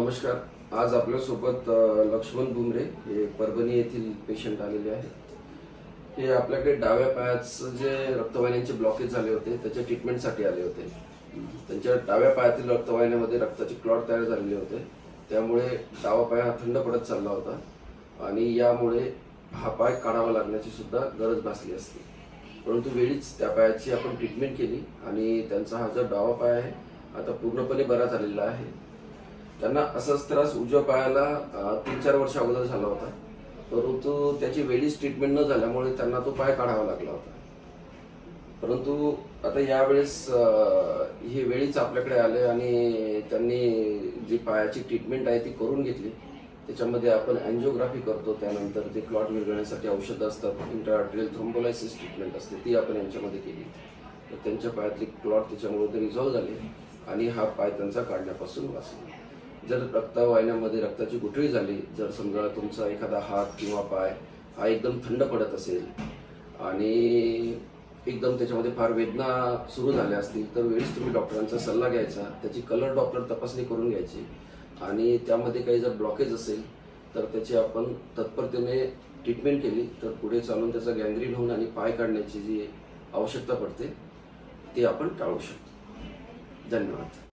नमस्कार. आज आपल्यासोबत लक्ष्मण बुमरे हे परभणी येथील पेशंट आलेले आहेत. हे आपल्याकडे डाव्या पायाचं जे रक्तवाहिन्यांचे ब्लॉकेज झाले होते त्याच्या ट्रीटमेंटसाठी आले होते. त्यांच्या डाव्या पायातील रक्तवाहिन्यामध्ये रक्ताचे क्लॉट तयार झालेले होते. त्यामुळे डावा पाय हा थंड पडत चालला होता आणि यामुळे हा पाय काढावा लागण्याची सुद्धा गरज भासली असती. परंतु वेळीच त्या पायाची आपण ट्रीटमेंट केली आणि त्यांचा हा जो डावा पाय आहे आता पूर्णपणे बरा झालेला आहे. त्यांना असाच त्रास उजव्या पायाला 3-4 वर्ष अगोदर झाला होता, परंतु त्याची वेळीच ट्रीटमेंट न झाल्यामुळे त्यांना तो पाय काढावा लागला होता. परंतु आता यावेळेस हे वेळीच आपल्याकडे आले आणि त्यांनी जी पायाची ट्रीटमेंट आहे ती करून घेतली. त्याच्यामध्ये आपण अँजिओग्राफी करतो, त्यानंतर ते क्लॉट विरघळण्यासाठी औषधं असतात, इंट्राआर्टेरियल थ्रोम्बोलायसिस ट्रीटमेंट असते, ती आपण यांच्यामध्ये केली. तर त्यांच्या पायातली क्लॉट त्याच्यामुळे ते रिझॉल्व्ह झाले आणि हा पाय त्यांचा काढण्यापासून वाचला. जर रक्तवाहिन्यामध्ये रक्ताची गुठळी झाली, जर समजा तुमचा एखादा हात किंवा पाय हा एकदम थंड पडत असेल आणि एकदम त्याच्यामध्ये फार वेदना सुरू झाल्या असतील तर वेळीच तुम्ही डॉक्टरांचा सल्ला घ्यायचा, त्याची कलर डॉप्लर तपासणी करून घ्यायची आणि त्यामध्ये काही जर ब्लॉकेज असेल तर त्याची आपण तत्परतेने ट्रीटमेंट केली तर पुढे चालून त्याचा गँग्रीन होऊन आणि पाय काढण्याची जी आवश्यकता पडते ती आपण टाळू शकतो. धन्यवाद.